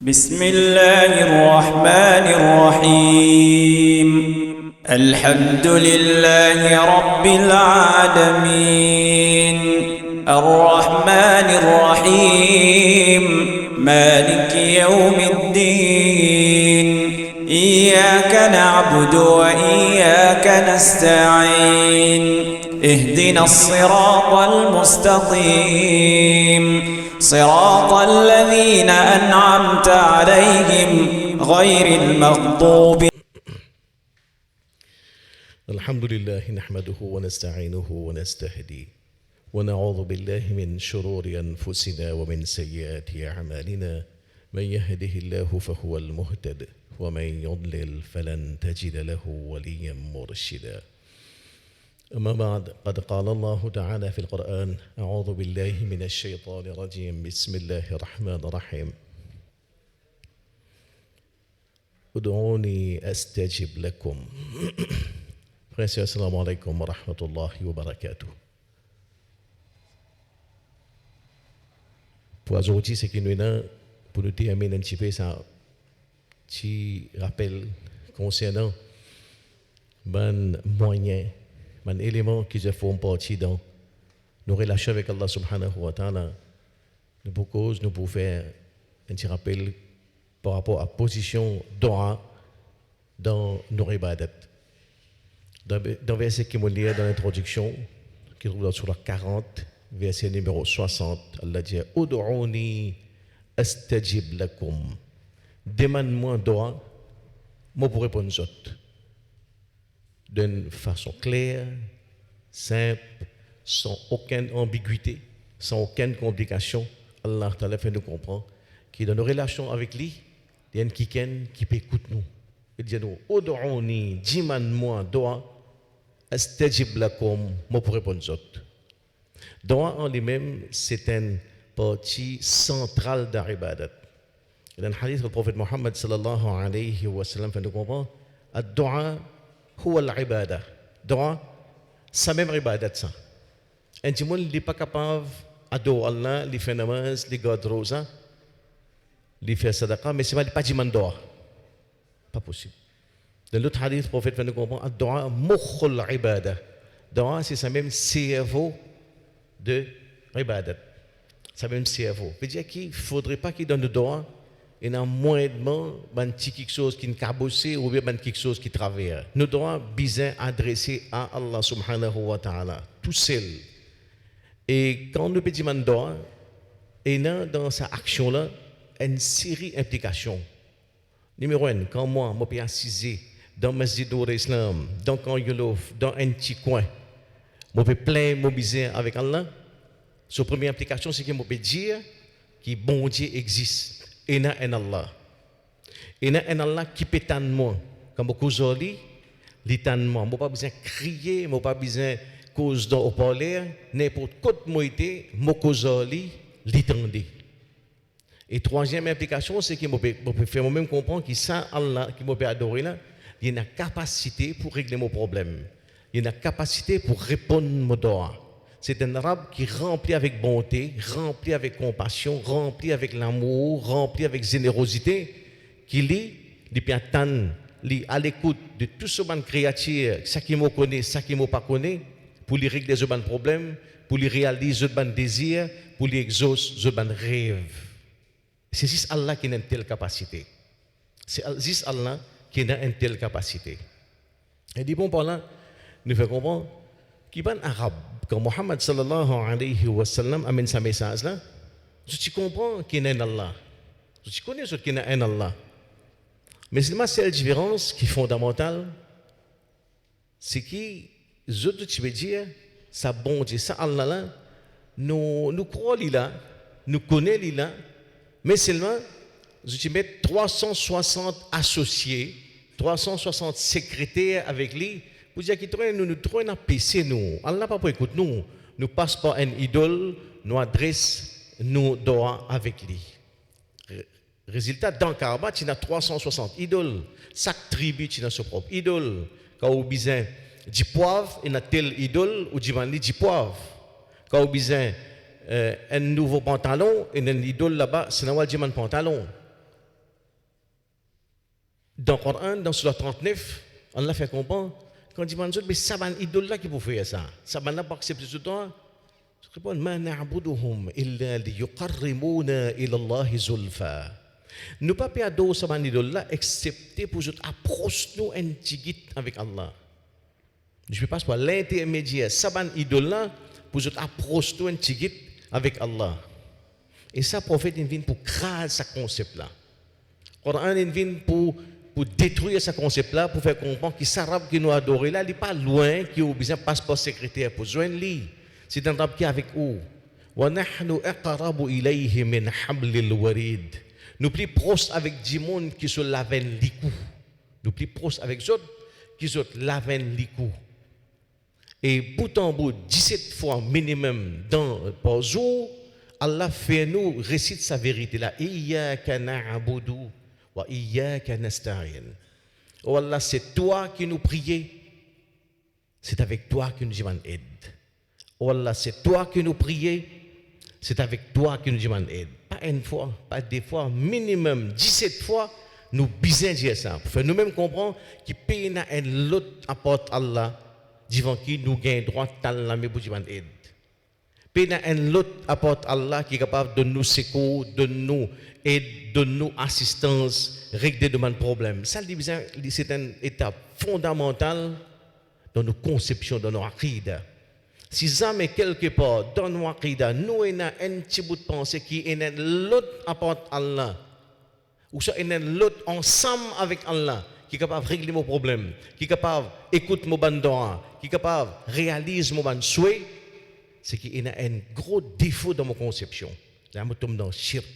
بسم الله الرحمن الرحيم الحمد لله رب العالمين الرحمن الرحيم مالك يوم الدين إياك نعبد وإياك نستعين اهدنا الصراط المستقيم صراط الذين أنعمت عليهم غير المغضوب. الحمد لله نحمده ونستعينه ونستهديه ونعوذ بالله من شرور أنفسنا ومن سيئات أعمالنا من يهده الله فهو المهتد ومن يضلل فلن تجد له وليا مرشدا. أما بعد قد قال الله تعالى في القرآن أعوذ بالله من الشيطان الرجيم بسم الله الرحمن الرحيم ادعوني أستجب لكم. Assalamu alaikum wa rahmatullahi wa barakatuh. Pour aujourd'hui, c'est que nous avons pour nous terminer un petit peu ça, petit rappel concernant les moyens, les éléments qui font partie dans nos relations avec Allah subhanahu wa ta'ala. Nous pouvons faire un petit rappel par rapport à la position d'Oa dans nos ibadat. Dans le verset qui m'a lu dans l'introduction, qui se trouve dans Surah 40, verset numéro 60, Allah dit Ud'uni astajib lakum. Demande-moi doa, moi pour répondre aux autres. D'une façon claire, simple, sans aucune ambiguïté, sans aucune complication. Allah Ta'ala fait nous comprendre que dans nos relations avec lui, il y a quelqu'un qui peut écouter nous. Il dit nous Ud'uni, demande-moi doa. Astajib lakum, moi pour répondre aux autres. Doa en lui-même, c'est une partie centrale de l'ibadat. Dans le hadith, le prophète Mohammed sallallahu alayhi wa sallam fait nous comprendre Ad-doa huwa al-ibadah. Doa, c'est même ibadat ça. Un petit monde n'est pas capable d'adorer Allah, il fait namaz, il garde rosa, il fait sadaqa, mais c'est pas du doa. Pas possible. Dans l'autre hadith, le prophète fait nous comprendre Ad-doa mukhul ibadah. Doa, c'est ça même cerveau de ibadat. Ça même cerveau. Ça veut dire qu'il ne faudrait pas qu'il donne le doa et dans moindrement quelque chose qui est cabossé ou bien quelque chose qui travaille. Nous devons bien adresser à Allah subhanahu wa ta'ala, tout seul. Et quand nous pédimons doa, et dans sa action-là, une série d'implications. Numéro 1, quand moi, je peux assiser dans le masjid d'Islam, dans Camp Yolof, dans un petit coin, je peux plein mobiliser avec Allah. Sa première implication, c'est que je peux dire que bon Dieu existe. Et il y a un Allah. Il y a un Allah qui peut t'en moi. Quand je cause, il t'en moi. Je n'ai pas besoin de crier, je n'ai pas besoin de cause dans le parler. N'importe quoi de moi, je cause, il t'en dit. Et troisième implication, c'est que je peux faire moi-même comprendre que ça, Allah, qui m'a adorer là, il y a une capacité pour régler mon problème. Il y a une capacité pour répondre à mon doa. C'est un arabe qui est rempli avec bonté, rempli avec compassion, rempli avec l'amour, rempli avec générosité, qui lit, il peut attendre, à l'écoute de tout ce ban créature, ça qui me connaît, ça qui me pas connaît, pour lui régler ce ban problème, pour lui réaliser ce ban désir, pour lui exaucer ce ban rêve. C'est juste Allah qui a une telle capacité. C'est juste Allah qui a une telle capacité. Et dit bon par là, nous faisons comprendre qu'il y a un arabe, quand Mohammed sallallahu alayhi wa sallam amène sa message là, tu comprends qu'il y a un Allah. Tu connais qu'il y a un Allah. Mais seulement c'est la différence qui est fondamentale, c'est que les autres, tu veux dire, ça bon Dieu, ça Allah là, nous croyons là, nous connaissons là, mais seulement, tu mets 360 associés, 360 secrétaires avec lui, pour dire qu'il nous trouve un PC, nous. Allah pas pour écouter nous. Nous passons par un idole, nous adresse, nous doa avec lui. Résultat, dans Kaaba, tu as 360 idoles. Chaque tribu, tu as son propre idole. Quand on a besoin du poivre, il y a tel idole, ou du poivre. Quand on a besoin un nouveau pantalon, et un idole là-bas, c'est un pantalon. Dans le Coran, dans Surah 39, Allah fait comprendre, quand il dit, mais ça va idole là qui peut faire ça. Ça va pas accepter ce temps. Je réponds, ma na'buduhum illa liyuqarrimuna ila Allah zulfa. Nous pas perdre ça va idole là, excepté pour approcher nous un petit avec Allah. Je ne passe pas l'intermédiaire, ça va idole là, pour approcher nous un petit avec Allah. Et ça, le prophète vient pour craser ce concept-là. Le Coran vient pour détruire ce concept-là, pour faire comprendre que l'arabe qui nous adore là, il n'est pas loin, qui a besoin de passeport secrétaire pour joindre lui. C'est un arabe qui est avec nous. وَنَحْنُ أَقْرَبُ إِلَيْهِ مِنْ حَبْلِ الْوَرِيدِ. Nous plus proches avec des gens qui sont lavent les coups. Nous plus proches avec des autres qui sont lavent les coups. Et bout en bout, 17 fois minimum par jour, Allah fait nous récite sa vérité là. Iyyaka na'budu wa iyyaka nasta'in. Oh Allah, c'est toi qui nous prions. C'est avec toi que nous demandons aide. Oh Allah, c'est toi qui nous prions. C'est avec toi que nous demandons aide. Pas une fois, pas deux fois, minimum 17 fois, nous besoin dire ça. Pour faire nous-mêmes comprendre qu'il paye un autre apporte Allah, devant qui nous gagnons droit à la mais pour demander aide. Puis il y a un autre apporte Allah qui est capable de nous secours, de nous aide, de nous assistance, régler de nos problèmes. Ça, c'est une étape fondamentale dans nos conceptions, dans nos aqidah. Si jamais quelque part dans nos aqidah, nous avons un petit bout de pensée qui est l'autre apporte Allah, ou ça est l'autre ensemble avec Allah, qui est capable de régler nos problèmes, qui est capable d'écouter nos bandes, qui est capable de réaliser nos souhaits, c'est qu'il y a un gros défaut dans mon conception. Là, nous tombons dans le shirk.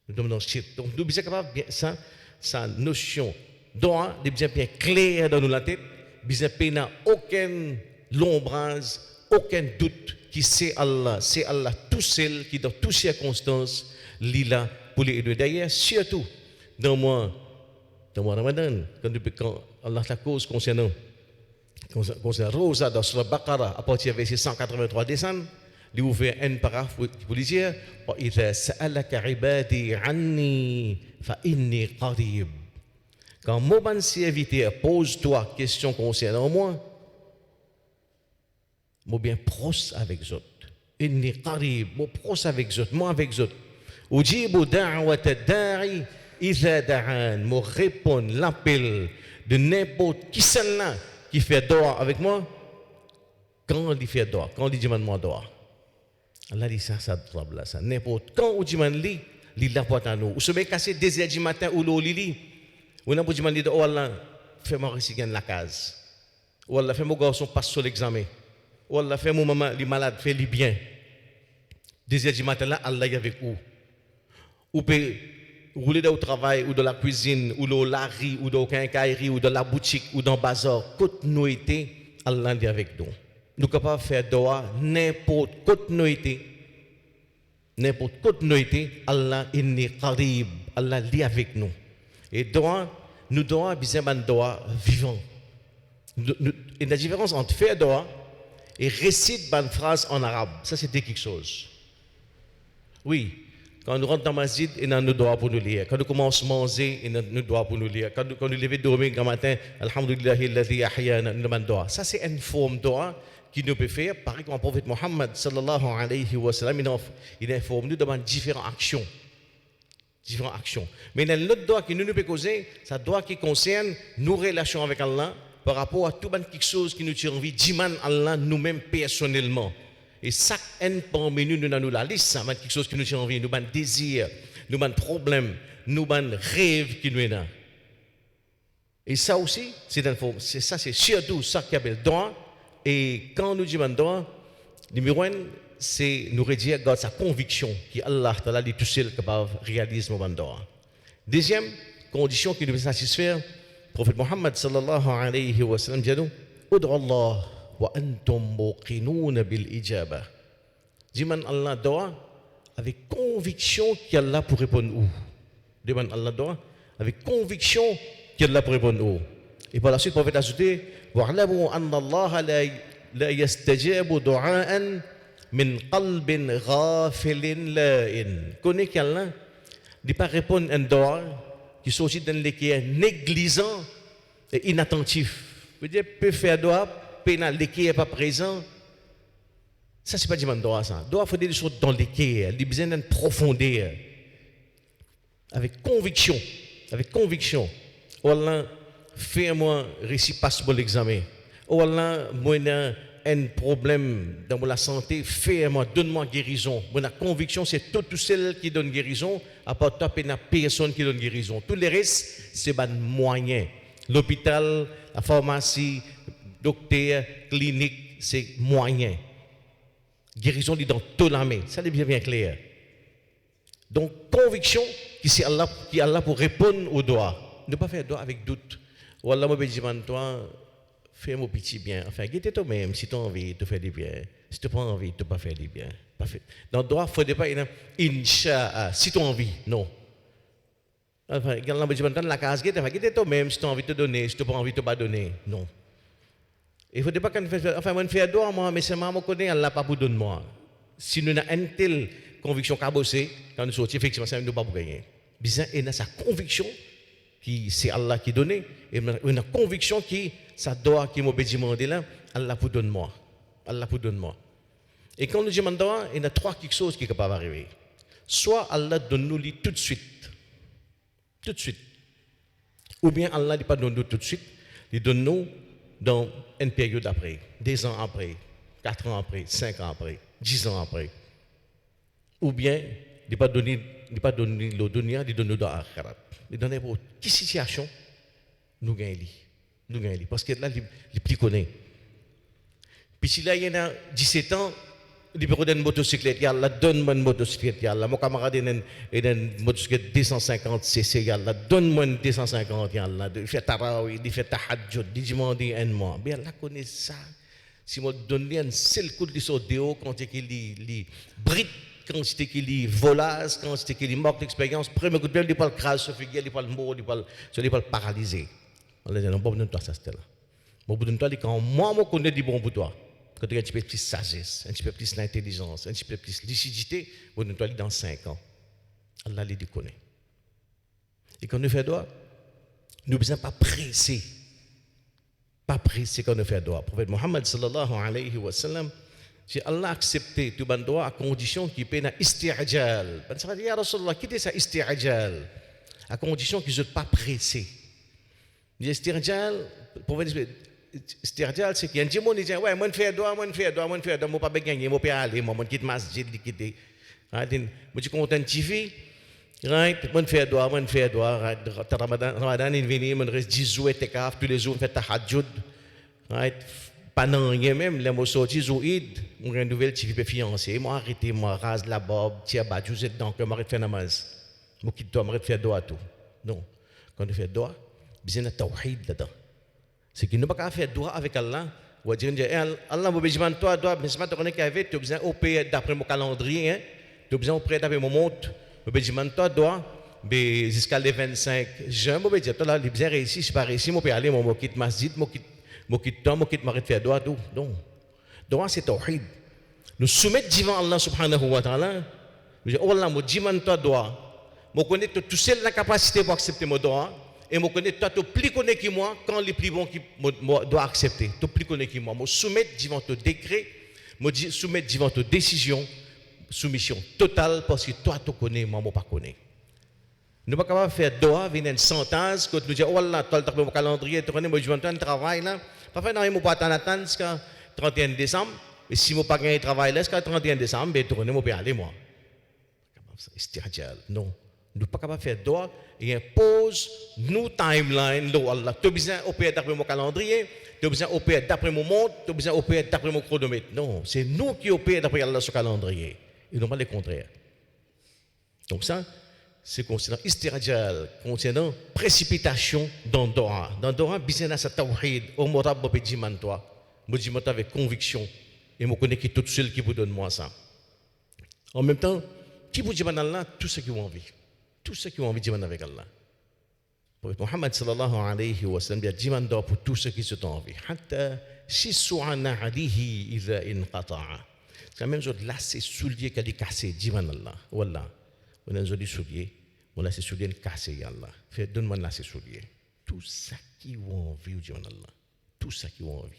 Nous tombons dans le shirk. Donc, nous sommes capables de sa notion doit bien claire dans la tête, bien n'a aucun l'ombrage, aucun doute qui c'est Allah tout seul qui dans toutes circonstances lila pour les aider. D'ailleurs, surtout dans le mois Ramadan, quand Allah la cause concernant Rosa dans Surah Baqarah à partir du verset 183 descend, il ouvre un paragraphe pour dire وَإِذَا سَأَلَكَ عِبَادِي عَنِّي فَإِنِّي قَرِيبٌ. Quand mon serviteur pose-toi question concernant moi, moi bien proche avec eux. Inni qarib, moi proche avec eux, moi avec eux. Ujibu da'wat ad-da'i idha da'an, moi répond l'appel de n'importe qui celle-là qui fait doigt avec moi, quand il fait doigt, quand il demande moi doigt. Allah dit ça trouble là, ça n'importe quand on demande lui, il la porte à nous. Ou se met cassé 2h du matin ou l'eau lili. Ou n'a pas demandé oh Allah, fais-moi réciter la case. Ou Allah, fais-moi garçon passe sur l'examen. Ou Allah, fais-moi maman, les malades, fais-les bien. 2h du matin là, Allah est avec vous. Ou peut rouler au travail, ou dans la cuisine, ou dans la rue, ou dans la quincaillerie, ou dans la boutique, ou dans le bazar. Côte nous été, Allah est avec nous. Nous sommes capables de faire doigt n'importe côte nous été. N'importe côte nous été, Allah inni qarib. Allah est avec nous. Et doigt, nous doigt, besoin d'un doigt vivant. Et la différence entre faire doigt et réciter une phrase en arabe, ça c'était quelque chose. Oui. Quand nous rentrons dans la masjid, il y a nos doigts pour nous lire. Quand nous commençons à manger, il y a nos doigts pour nous lire. Quand nous levons dormir le matin, Alhamdulillahi alladhi ahyana, nous demandons doigts. Ça, c'est une forme de doigt qui nous peut faire. Pareil comme le prophète Mohammed, sallallahu alayhi wa sallam, il informe nous de différentes actions. Différentes actions. Mais il y a l'autre doigt qui nous peut causer, c'est un doigt qui concerne nos relations avec Allah par rapport à tout quelque chose qui nous tire envie d'imman Allah nous-mêmes personnellement. Et chaque parmi nous, nous avons la liste, ça quelque chose qui nous tient envie, nous avons un désir, nous avons un problème, nous avons un rêve qui nous est là. Et ça aussi, c'est surtout ça qui appelle droit. Et quand nous disons droit, numéro 1, c'est nous redire sa conviction qu'Allah est tout seul capable de réaliser nos droits. Deuxième condition qui nous satisfaire, le prophète Mohammed sallallahu alayhi wa sallam dit nous, Udra Allah. Wa antum muqinun bil ijabah. Demande Allah doa avec conviction qu'Allah pour répondre où. Demande Allah doa avec conviction qu'Allah pour répondre où. Et par la suite, le prophète a ajouté wa'lamu anna Allah la yastajibu du'aan min qalbin ghafilin la'in. Connais qu'Allah ne pas répondre à un doa qui sortit dans les qui est négligent et inattentif. Peut faire doigt, pénal les qui est pas présent. Ça c'est pas du droit ça. Doit faire des choses dans les qui est, il besoin d'une profondeur. Avec conviction, Wallah, fais-moi réussir passe pour l'examen. Wallah, moi un problème dans la santé, fais-moi, donne-moi guérison. Mon conviction, c'est tout celle qui donne guérison, à part toi, il n'y a personne qui donne guérison. Tous les restes, c'est des moyens. L'hôpital, la pharmacie, docteur, clinique, c'est moyen. Guérison dit dans toute la main. Ça, c'est bien clair. Donc, conviction, qui est Allah pour répondre aux doigts. Ne pas faire doigt avec doute. Wallah, moi, je dis, toi, fais mon petit bien. Enfin, guette toi-même si tu as envie de faire du bien. Si tu n'as pas envie de ne pas faire du bien. Dans le droit, il ne faut pas dire Inch'Allah, si tu as envie. Non. Enfin, quand on dit la case, guette toi-même si tu as envie de te donner, si tu n'as pas envie de ne pas donner. Non. Il ne faut pas qu'on fasse. Enfin, moi, je fais doigt, moi, mais c'est moi qui connais, Allah pas pour donner moi. Si nous avons une telle conviction qu'à bosser, quand nous sortons, effectivement, ça ne nous pas pour gagner. Bien, il a sa conviction qui c'est Allah qui donne, et une conviction qui ça doit qui m'a demandé là, Allah pour donne moi. Allah pour donne moi. Et quand nous demandons, il y a trois quelque chose qui est capable d'arriver. Soit Allah donne nous tout de suite. Tout de suite. Ou bien Allah ne pas donne nous tout de suite, il donne nous dans une période après, 2 ans après, 4 ans après, 5 ans après, 10 ans après. Ou bien il ne pas donner le dunya, il donne nous dans l'akhirat. Il donne pour quelle situation nous gagnons. Parce que là, il plus connaît. Puis si là, il y a 17 ans, il peut donner une motocyclette, il donne-moi une motocyclette, mon camarade a une motocyclette 250 cc, donne-moi une 250, il fait tarawih, il fait tahajjud, il demande un mois. Bien, là, connaît ça. Si je donne un seul coup de sodéo, quand il brite, quand il volasse, quand il manque d'expérience, premier coup de pied, il parle crasse, il parle mort, il parle paralysé. On dit non, bon, donne-toi ça, c'était là. Bon, donne-toi, quand moi, je connais du bon pour toi. Quand tu as un petit peu plus de sagesse, un petit peu plus d'intelligence, un petit peu plus de lucidité, bon, donne-toi dans 5 ans. Allah les connaît. Et quand nous faisons droit, nous ne besoin pas presser. Pas presser quand nous faisons droit. Le prophète Mohammed sallallahu alayhi wa sallam, si Allah a accepté tout le droit à condition qu'il paye un isti'ajal. Ça va dire, ya Rasulallah, quittez ça isti'ajal. À condition qu'ils ne soient pas pressés. Isti'ajal, c'est qu'il y a un monde qui dit, ouais, moi je fais droit, moi pas gagner, moi pas aller, moi quitte masjid, quitter. Moi je suis content de TV. Right, moi fais droit, right, Ramadan il vient, moi reste 10 jours etikaf tous les jours, fait tahajjud. Right, pendant rien même, les mots sortis Zouid, on a une nouvelle TV fiancée, moi arrêté, moi rase la bob, tiens bah, je donc que moi faire namaz. Moi quitte toi, moi faire droit tout. Non, quand on fait droit, besoin de tawhid là-dedans. C'est qu'il ne peut pas faire droit avec Allah. Ou dire, Allah m'a besoin de toi, mais c'est pas te connaître qu'avec, tu as besoin d'opérer d'après mon calendrier, tu as besoin d'opérer d'après mon montre. Je besoin de toi, mais jusqu'à les 25 juin, je dis, toi là, il besoin réussir, je ne suis pas réussi, je peux aller, je quitte masjid, je quitte temps, je quitte m'arrête faire droit, tout. Non. Droit, c'est tawhid. Nous soumettons devant Allah subhanahu wa ta'ala. Je dis, oh Allah, je demande toi droit. Je connais tout seul la capacité pour accepter mon droit. Et je connais toi, tu plus connais que moi, quand les plus bons qui doivent accepter. Tu plus connais que moi. Je soumets devant ton décret, je soumets devant ton décision, soumission totale, parce que toi, tu connais, moi, je ne connais pas. Nous ne sommes pas capables de faire droit, venir une sentence, quand nous disons, oh là, tu as mon calendrier, tu connais, moi, je vais un travail là. Parfois, non, je ne vais pas attendre jusqu'à 31 décembre. Et si je n'ai pas gagné le travail là, jusqu'à 31 décembre, tu connais, je vais aller, moi. C'est non. Nous ne sommes pas capables de faire droit et impose nous timeline. Allah, tu as besoin d'opérer d'après mon calendrier, tu as besoin d'opérer d'après mon montre, tu as besoin d'opérer d'après mon chronomètre. Non, c'est nous qui opérons d'après Allah ce calendrier. Et non pas le contraire. Donc ça, c'est concernant istirajal, concernant précipitation dans Dora. Dans Dora, business à tawhid, au morab bobediman toi. Je dis avec conviction et je connais qui tout seul qui vous donne moi ça. En même temps, qui vous dit Allah tout ce qu'ils ont envie. Tout ce qui ont envie de dire avec Allah. Mohammed sallallahu alayhi wa sallam dit pour tout ce qui se t'ont envie. Hatta shisu'ana alihi idha inqata'a. C'est même chose là c'est soulier qui a cassé dit Allah. Wallah. On a joli soulier. Mon lacet soulier le casser Allah. Fait donne-moi le lacet soulier. Tout ça qui a envie Dieu Allah. Tout ça qui a envie.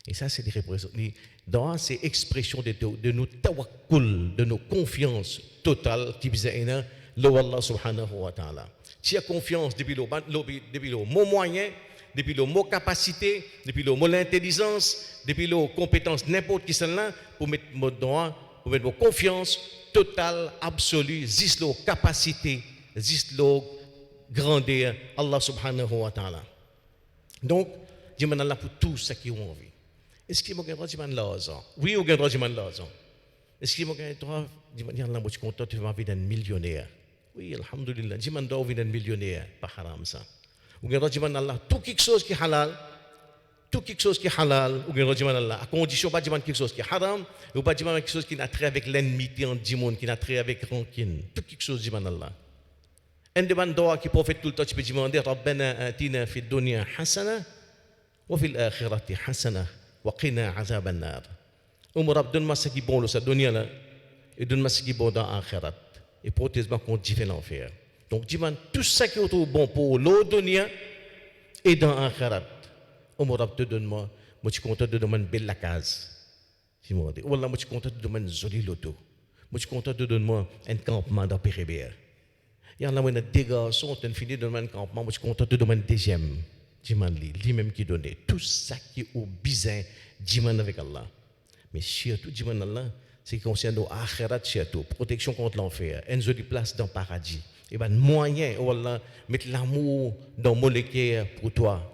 Et ça c'est des représentants. Dans ces expressions de nos tawakkul, de nos confiances totales qui bisaina lo Allah subhanahu wa ta'ala. Si a confiance depuis le mot moyen, depuis le mot capacité, depuis le mot l'intelligence, depuis le compétence n'importe qui celle-là pour mettre mon droit, pour mettre vos confiance totale, absolue, juste la capacité, juste la grandeur, Allah subhanahu wa ta'ala. Donc, je m'en Allah pour tout ce qui ont envie. Est-ce qu'il m'a droit de m'en l'argent? Oui, ou droit de m'en l'argent? Est-ce qu'il m'a droit de m'en Allah, je suis content de m'envie d'un millionnaire? Oui, alhamdulillah, je m'en dois d'un millionnaire, pas haram ça. Ou droit de m'en Allah, tout quelque chose qui est halal, tout quelque chose qui est halal, ou droit de m'en Allah, à condition pas de m'en quelque chose qui est haram, ou pas de m'en quelque chose qui n'a trait avec l'ennemi du monde, qui n'a trait avec rancune, tout quelque chose de m'en Allah. Un des doigts qui prophète tout le temps, tu peux demander, Rabbana atina fi dunya hasana, wa fil akhirati hasana. وقنا عذاب النار رب donne-moi ce qui est bon dans cette dunya là et donne-moi ce qui est bon dans l'akhirat et protège-moi contre différents enfers. Donc dis-moi tout ce qui est bon pour l'autre dunya et dans l'akhirat. Rab te donne-moi, moi je suis content de donner une belle case. Wallah, moi je suis content de donner une jolie loto. Moi je suis content de donner un campement dans Pérébert. Il y en a des garçons qui ont fini de donner un campement, moi je suis content de donner un deuxième. Diman lui-même qui donnait tout ça qui est au bizarre, diman avec Allah. Mais surtout, diman Allah, c'est qui concerne l'akhirat surtout, protection contre l'enfer, une jolie place dans le paradis. Et ben, moyen, oh Allah, mettre l'amour dans molécule pour toi,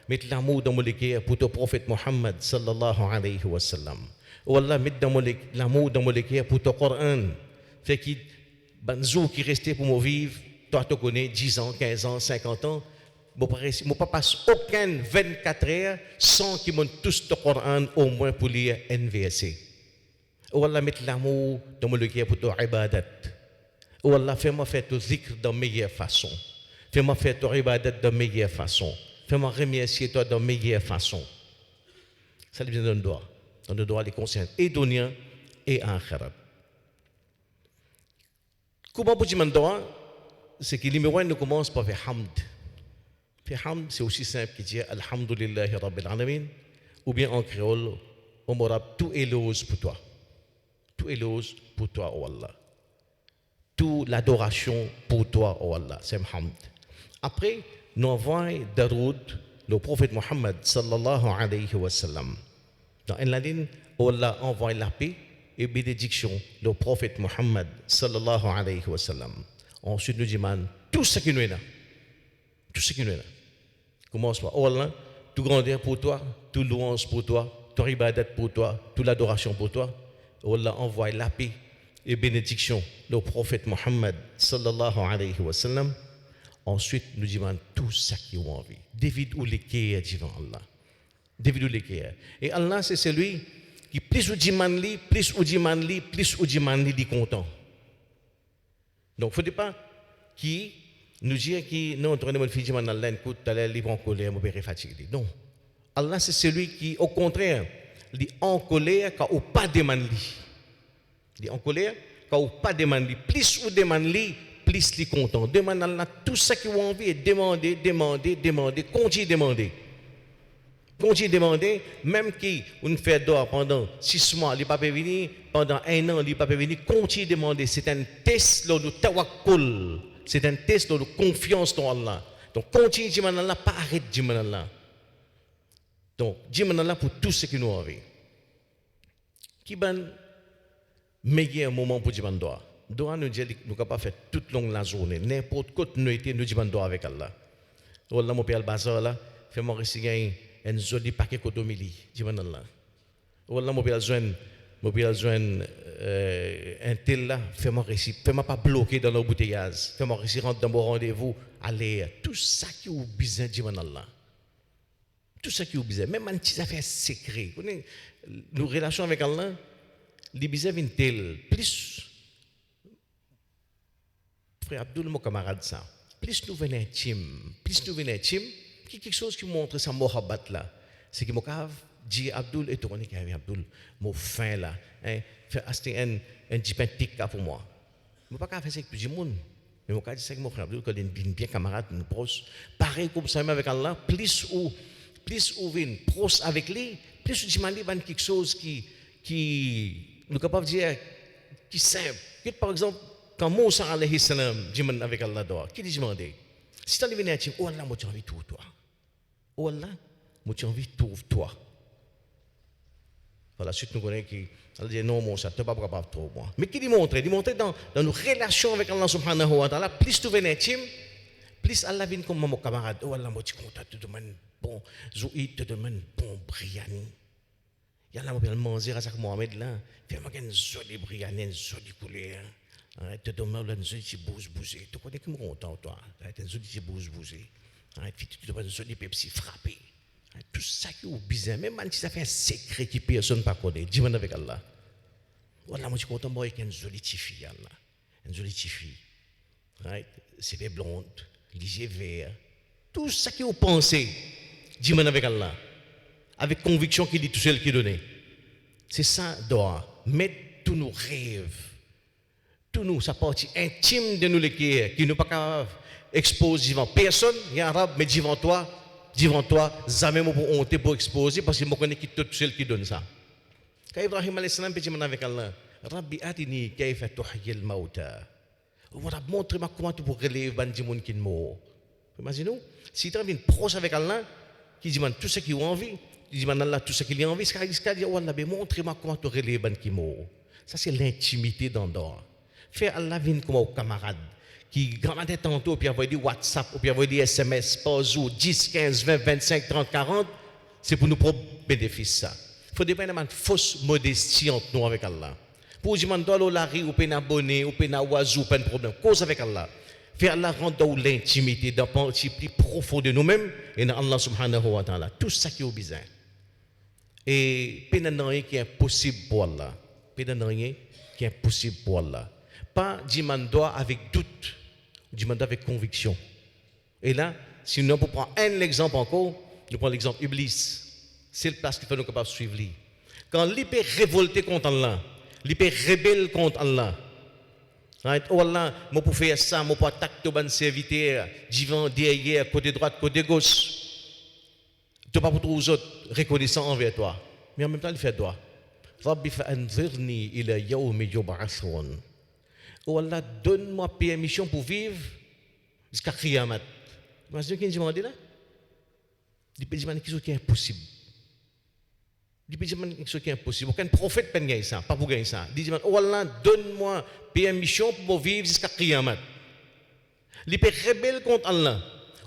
mettre l'amour dans molécule pour ton prophète Muhammad sallallahu alayhi wa sallam. Oh Allah, mettre l'amour dans molécule pour ton Coran. Fait qu'il, ben, jour qui restait pour me vivre, toi, tu connais 10 ans, 15 ans, 50 ans. Je ne pas passer aucune 24 heures sans qu'ils m'ont tous le Coran au moins pour lire NVSC. Oh Allah, mettre l'amour dans mon cœur pour ton ibadat. Oh Allah, fais-moi faire ton zikr de meilleure façon. Fais-moi faire ton ibadat de meilleure façon. Fais-moi remercier toi de meilleure façon. Ça lui donne droit. Dans le droit des consciences et dunya et akhirat. Comment pour dire droit? C'est que numéro 1 nous commence par faire hamd. Hamd, c'est aussi simple que dire Alhamdulillahi Rabbil Alamin, ou bien en créole, on m'aura tout éloge pour toi. Tout éloge pour toi, oh Allah. Toute l'adoration pour toi, oh Allah. C'est Hamd. Après, nous envoyons Daroud, le prophète Muhammad sallallahu alayhi wa sallam. Dans une ligne, Allah envoie la paix et bénédiction, le prophète Muhammad sallallahu alayhi wa sallam. Ensuite, nous disons tout ce qui nous est là. Tout ce qui nous est là. Commence par, oh Allah, tout grandeur pour toi, tout louange pour toi, tout ibadat pour toi, toute l'adoration pour toi. Oh Allah, envoie la paix et bénédiction le prophète Muhammad sallallahu alayhi wa sallam. Ensuite, nous disons tout ce qui ont envie. David ou l'équerre devant Allah. David ou l'équerre. Et Allah, c'est celui qui plus ou dit manli, plus ou dit manli, plus ou dit manli, dit content. Donc, il ne faut pas qui nous dire que non, on a fait dans Allah, écoute, tu es libre en colère, je suis fatigué. Non. Allah, c'est celui qui, au contraire, dit en colère quand on pas demande lui. Dit en colère quand on pas demande lui. Plus on demande lui, plus il est content. Demande Allah tout ce qu'il a envie et demander, continue demander. Continue demander, même qui on fait d'or pendant 6 mois, il n'est pas venir, pendant 1 an, il n'est pas venir, continue demander. C'est un test de tawakkul. C'est un test de confiance dans Allah. Donc, continue de dire Allah, pas arrête de dire Allah. Donc, dire Allah pour tout ce que nous avons. Qui est le meilleur moment pour dire doa? Doa nous dit que nous ne pouvons pas faire toute la journée. N'importe quoi nous était, nous disons doa avec Allah. Allah, mon père, bazar là, fais-moi réciter un joli paquet de cotomili. Dis Allah. Allah, mon père, un tel là, fais-moi réussir, fais-moi pas bloquer dans l'embouteillage, fais-moi réussir rentrer dans mon rendez-vous, aller, tout ça qui est besoin de Allah. Tout ça qui est besoin, même un petit affaire secret. Nos relations avec Allah, les besoins viennent tels, plus, frère Abdul, mon camarade, ça, plus nous venons intimes, qui quelque chose qui montre sa mohabbat là, c'est que mon cave, dit Abdul et tourné avec Abdul, mon fin là, hein, fait acheter un petit pain tikka pour moi. Je ne peux pas faire ça avec tout le monde. Mais mon cas, c'est que mon frère, que bien camarade, une proche, pareil comme ça, même avec Allah, plus ou vient proche avec lui, plus ou demandez quelque chose qui, nous capable de dire, qui simple. Par exemple, quand Moussa alayhi salam, dit avec Allah dehors, qui dit demander? Si tu as venu à dire, oh Allah, moi j'ai envie de trouver toi. Oh Allah, moi j'ai envie de trouver toi. Par la suite, nous connaissons qui, elle dit non, Moussa, tu n'es pas capable de trouver moi. Mais qui dit montrer dans nos relations avec Allah subhanahu wa ta'ala, plus tu viens intime, plus Allah vient comme mon camarade. Oh Allah, moi je suis content, tu te demandes bon, Zoïd te demande bon briani. Il y a là, on manger à ça Mohamed là, fais-moi une jolie briani, une jolie couleur. Arrête de demander une jolie bouge-bouger. Tu connais qui me content, toi. Arrête une jolie bouge-bouger. Arrête, tu te demandes une jolie Pepsi frappée. Tout ça qui est bizarre, même si ça fait un secret qui personne ne connaît, dis-moi avec Allah. Voilà, moi je suis content, moi avec une jolie petite fille, Allah. Une jolie petite fille. Right? C'est des blondes, les yeux verts. Tout ça qui est pensé, dis-moi avec Allah. Avec conviction qu'il dit tout seul qui donne. C'est ça, doit mettre tous nos rêves. Tout nous, sa partie intime de nous qui ne pas qu'à exposer devant personne, il y a un arabe, mais devant toi, jamais pour honte pour exposer, parce que je connais qui tout seul qui donne ça. Quand Ibrahim alayhi salam dit avec Allah, Rabbi atini kayfa tuhyi al-mauta. Voilà, montre-moi comment tu peux relever bandi moun qui est mort. Imaginez-vous, si tu es proche avec Allah, qui demande tout ce qu'il a envie, il demande Allah tout ce qu'il a envie, il dit, oh Allah, montre-moi comment tu relèves bandi qui est mort. Ça c'est l'intimité d'Andorre. Faire Allah venir comme un camarade qui grammaire tantôt, puis envoyer des WhatsApp, puis envoyer des SMS par jour, 10, 15, 20, 25, 30, 40, c'est pour nos propres bénéfices ça. Il faut dépendre de fausse modestie entre nous avec Allah. Pour dire que dans la rue, ou pas abonné, ou pas oiseau, pas de problème. Cause avec Allah. Faire Allah rendre l'intimité dans le partie plus profond de nous-mêmes et dans Allah subhanahu wa ta'ala. Tout ça qui est bizarre. Et pas de rien qui est impossible pour Allah. Pas de rien qui est impossible pour Allah. Pas demander avec doute, demander avec conviction. Et là, si nous prendre un exemple encore, nous prenons l'exemple Iblis. C'est le place qui fait nous capables de suivre lui. Quand il peut révolter contre Allah, il peut rebelle contre Allah. Right? Oh Allah, moi pour faire ça, moi pour attaquer ton serviteur, devant, derrière, côté droite, côté gauche. Tu n'as pas pour tous les autres reconnaissant envers toi. Mais en même temps, il fait droit. Rabbi fa'anzirni ila yawmi yub'athun. Oh Allah, donne-moi permission pour vivre jusqu'à Qiyamah. Imaginez qui demande là? Il peut demander quelque chose qui est impossible. Il peut demander quelque chose qui est impossible. Aucun prophète ne peut gagner ça, pas pour gagner ça. Il dit, oh Allah, donne-moi permission pour vivre jusqu'à Qiyamah. Il peut rebelle contre Allah.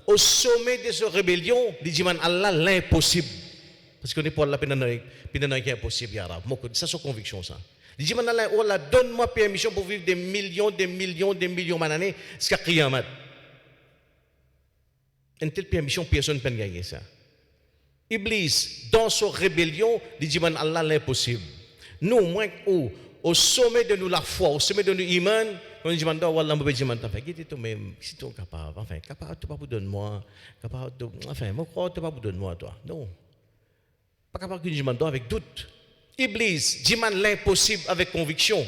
Au sommet de cette rébellion, il dit, Allah, l'impossible. Parce qu'on est pour Allah, qui est impossible, ya Rab. Ça, c'est sa conviction, ça. Il dit, oh Allah, donne-moi permission pour vivre des millions d'années jusqu'à Qiyamah. Une telle permission, personne ne peut gagner ça. Iblis, dans sa rébellion, il dit, Allah, l'impossible. Nous, moins au sommet de nous la foi, au sommet de nous iman, on dit, Allah, Allah, je vais dire, toi-même, si tu es capable, enfin, capable, tu ne peux pas donner-moi, capable, enfin, moi, tu ne peux pas donner-moi, toi. Non. Pas capable que je demande avec doute. Iblis, dit l'impossible avec conviction.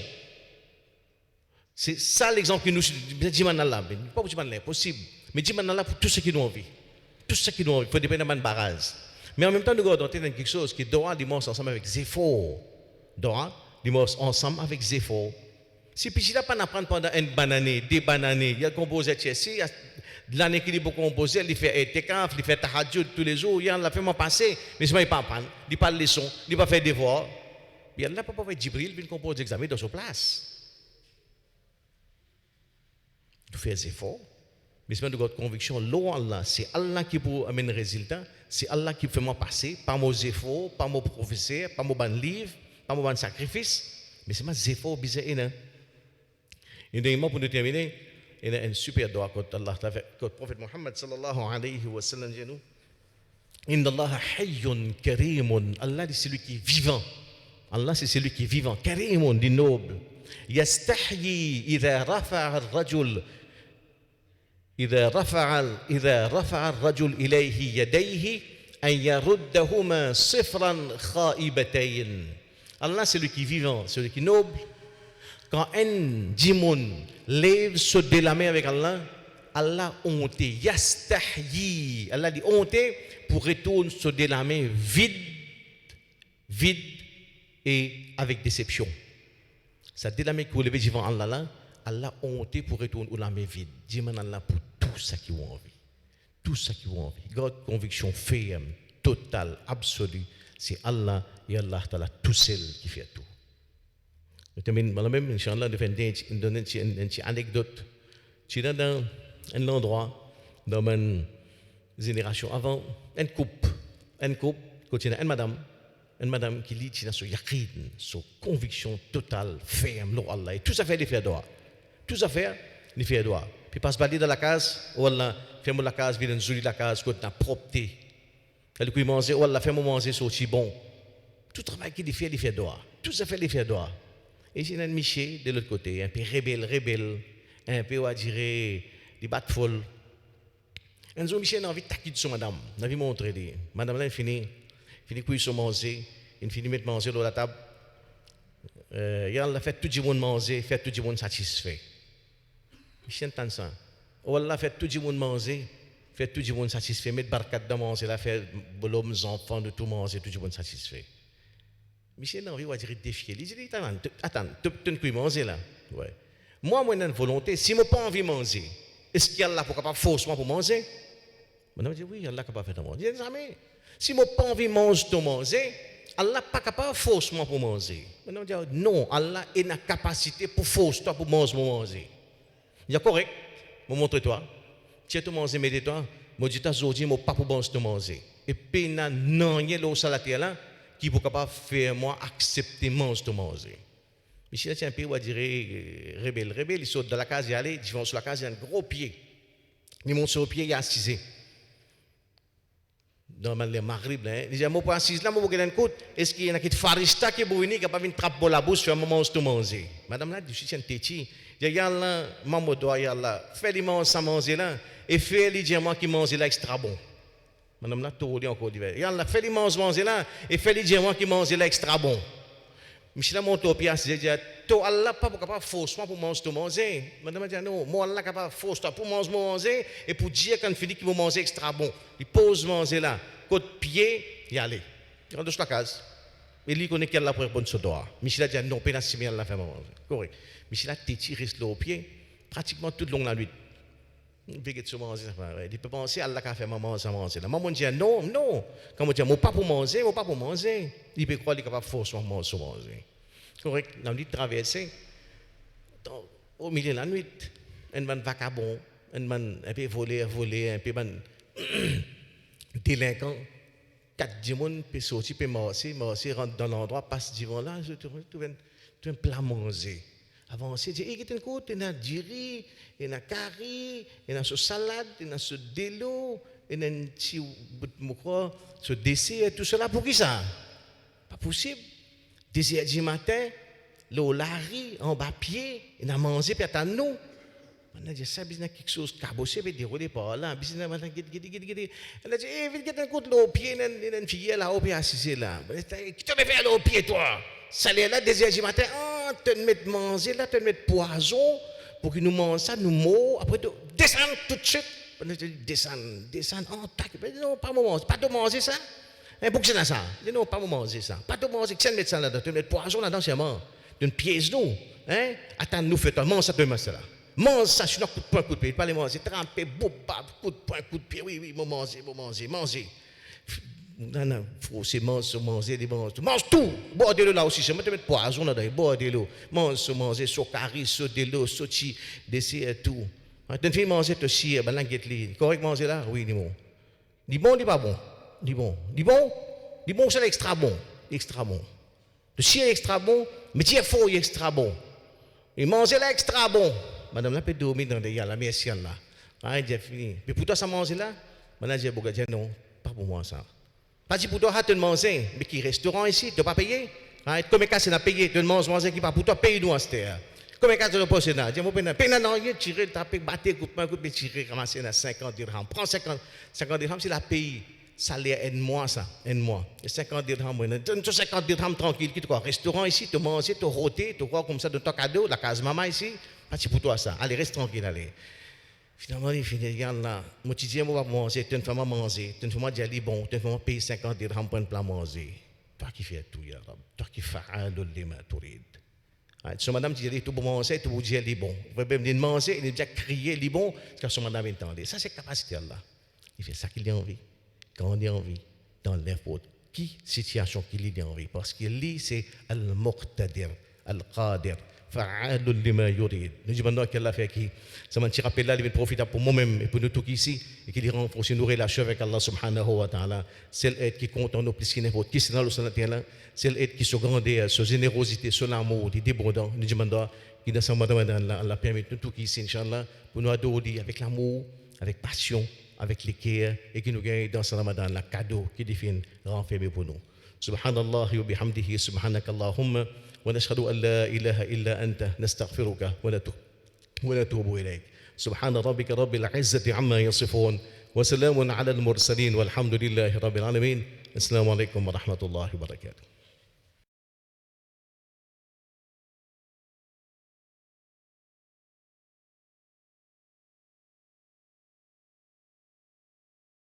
C'est ça l'exemple que nous disons Allah. Pas pour dire l'impossible, mais dire Allah pour tout ce qui nous envie. Tout ce qui nous envie. Il faut dépendre de barrage. Mais en même temps, nous regardons quelque chose qui doit dimanche ensemble avec Zéphor. Doit dimanche ensemble avec Zéphor. Si puis là pas apprendre pendant une banane, des bananes, il y a composé Chelsea, l'année qu'il est beaucoup composé, il fait etekaf, il fait tahajjud tous les jours, il a fait mon passé, mais il ne pas apprendre, il pas de leçon, il pas faire devoir. Il n'a pas fait Jibril, il compose l'examen dans sa place. Il fait des efforts. Mais c'est de votre conviction, Allah, c'est Allah qui peut amener le résultat, c'est Allah qui fait moi passer, pas mon efforts, pas mon professeur, pas mon livre, pas mon sacrifice, mais c'est mes efforts bizarres. Et d'ailleurs, pour nous terminer, il y a une super doa que Allah a fait, que le prophète Muhammad sallallahu alayhi wa sallam dit nous, Inna Allah hayyun karimun, Allah c'est celui qui est vivant. Allah c'est celui qui est vivant, karimun, dit noble. Yastahyi idha rafa'a al-rajul إذا رفع الرجل إليه يديه أن يردهما صفرا خائبتين. Allah c'est celui qui est vivant, celui qui est noble. Quand un djimoun lève se de la main avec Allah, Allah honte, yastahyi. Allah dit honte pour retourner se de la main vide et avec déception. Ça de la main qui lever devant Allah là, Allah honte pour retourner la main vide. Dis Allah pour tout ça qui ont envie. Tout ça qui ont envie. Garde conviction ferme, totale, absolue. C'est Allah et Allah Ta'ala tout seul qui fait tout. Je termine par la même, Inch'Allah, de faire une anecdote. Tu es dans un endroit, dans ma génération avant, une coupe, quand tu as une madame qui lit, tu as son yaqin, son conviction totale, ferme, l'eau Allah. Et tout ça fait des faits droits. Tout ça fait des faits droits. Puis passe balader dans la case, ou Allah, fais-moi la case, viens nous la case, quand tu as propreté. Elle peut manger, ou Allah, fais-moi manger, c'est aussi bon. Tout travail qui fait des faits droits. Tout ça fait des faits droits. Et c'est un Miché de l'autre côté, un peu rebelle, un peu, on dirait, des battes folles. Un jour, Miché a envie de taquiner sur madame. On a vu montrer. Madame, là, elle finit cuire son manger, elle finit mettre manger sur la table. Il a fait tout le monde manger, fait tout le monde satisfait. Miché entend ça. Oh, Allah fait tout le monde manger, fait tout le monde satisfait, mettre barkat dans manger, là, fait l'homme, les enfants, de tout manger, tout le monde satisfait. Michel a envie de dire défier. Il dit attends, tu peux manger là. Ouais. Moi, j'ai une volonté. Si je n'ai pas envie de manger, est-ce qu'il y a là pour capable forcer moi pour manger? Je dis oui, Allah est capable de faire manger. Jamais. Si je n'ai pas envie de manger, Allah n'est pas capable de forcer moi pour manger. Je dis non, Allah a la capacité pour forcer toi pour manger. Il est correct. Je montre toi. Tu as mangé, mais toi, je dis aujourd'hui, je n'ai pas pour manger. Et puis, il n'y a rien de ça là. Qui peut capable faire moi accepter de manger. Michel tient un peu, on dirait rebelle, il saute dans la case, il allait, il va sur la case, il y a un gros pied. Il monte sur le pied, il est assis. Dans le maghrib, il dit, moi pour assis là, moi pour gagner un coup, est-ce qu'il y en a qui te farista qui est pour venir, qui n'a pas une trappe pour la bouche, faire un moment de manger. Madame là, je suis un téti. Il dit, yallah, maman doit, yallah, fais-lui manger ça manger là, et fais-lui dire moi qui mange là extra bon. Madame là, tout dit encore d'hiver. Yallah, fais-lui manger là, et fais-lui dire moi qui mange là extra bon. Michel a monté au pied, il dit, toi, Allah, pas capable de forcer moi pour manger. Madame a dit, non, moi, Allah, capable de forcer toi pour manger, et pour dire quand il finit qu'il va manger extra bon. Il pose manger là, côté pied, il allait. Il rentre dans la case. Et lui, il connaît qu'elle a pour répondre ce droit. Michel a dit, non, pénas si bien, Allah fait manger. Correct. Michel a téti, reste là au pied, pratiquement toute longue la nuit. Il peut penser à Allah qui a fait maman ça manger. La maman dit non. Quand on dit mon pas pour manger, il peut croire qu'il est capable de forcer manger. Correct. Dans la nuit traversée, au milieu de la nuit, un vagabond, un peu volé, un peu délinquant, 4 démons peut sortir, peut marcher, rentre dans l'endroit, passe devant là, je trouve un plat manger. Avancer, dire, il y a un côté, il y a du riz, il y a curry, il y a une salade, il y a ce délo, il y a un petit bout de moucro, ce dessert, tout cela, pour qui ça? Pas possible. Dessert du matin, l'eau lari, en bas pied, il a mangé, puis attend nous. On a dit, ça, il y a quelque chose qui a cabossé, puis déroulé par là, puis il a dit, elle a dit, il y a un côté, l'eau pied, il y a une fille là, au pied assise là. Qui te fait l'eau pied, toi? Ça là, désert du matin, te mettre manger là, te mettre poison pour que nous mangeons ça, nous mourons. Après, descendre tout de suite. Descendre, tac. Non, pas manger, pas de manger ça. Pour que c'est ça. Non, pas manger ça. Pas de manger, que mettre ça là-dedans, te mettre poison là-dedans, c'est mort. D'une pièce nous. Attends, nous fais-toi, mange ça, demain, ça là. Mange ça, sinon coup de pied, pas les manger, tremper, boubab, coup de poing, coup de pied, oui, manger. Non, c'est manger, mange tout. Bois de l'eau là aussi, je vais te mettre poison là-dedans, bois de l'eau. Manger, so curry, so de l'eau, so chi, dessert tout. Tu fais manger te chier, ben là, correct manger là? Oui, dis bon. Dis bon, dis pas bon. Dis bon, c'est extra bon. Le chier est extra bon, mais tu es faux, il est extra bon. Et manger là, extra bon. Madame là peut dormir dans la merci là. J'ai fini. Mais pour toi, ça manger là? Maintenant, j'ai beaucoup dit non, pas pour moi ça. Pas dit pour toi, tu manger, mais qui restaurant ici, tu n'as pas payé? Comme cas, c'est à payer, tu manger qui pas pour toi, paye nous en terre. Comme cas, tu n'as pas payé, dis moi, peine non, tirer, taper, battre, couper, tirer, ramasser 50 dirhams. Prends 50 dirhams, c'est la paye. salaire aide-moi ça, aide-moi. Et 50 dirhams, donne 50 dirhams tranquille, qui te quoi, restaurant ici, te manger, te rôter, te quoi comme ça, de ton cadeau, la case maman ici, pas pour toi ça. Allez, reste tranquille, allez. Finalement, il finit, regarde là, moi tu dis, moi, manger, tu ne fais pas manger, tu ne fais pas dire, bon, tu ne fais pas payer 50 dirhams pour un plat manger. Toi qui fais tout, ya Rab, toi qui fais lima turid. So madame dit, tout bon manger, tout dire, les bon. Vous pouvez me manger, il déjà crier, les bon, parce que son madame entendait. Ça, c'est capacité là. Il fait ça qu'il a envie, quand on a envie, dans n'importe qui situation qu'il a envie. Parce que lui, c'est Al-Muqtadir, Al-Qadir. Fa'alul lima yurid. Nous demandons qu'Allah fait qui. Ça m'a rappelé là, il est profitable pour moi-même et pour nous tous ici, et qu'il renforce nos relations avec Allah subhanahu wa ta'ala. C'est l'aide qui compte en nous plus qu'il n'importe qui, c'est dans le Seigneur, c'est l'aide qui se grandit, sur générosité, sur l'amour, des débordants. Nous demandons qu'il dans ce Ramadan, Allah permet nous tous ici, Inch'Allah, pour nous adorer avec l'amour, avec passion, avec l'équerre, et qui nous gagne dans ce Ramadan, le cadeau qui définit, renfermé pour nous. Subhanallah wa bihamdihi, subhanakallahumma. ونشهد أن لا إله إلا أنت نستغفرك ونتوب إليك سبحان ربك رب العزة عما يصفون وسلام على المرسلين والحمد لله رب العالمين السلام عليكم ورحمة الله وبركاته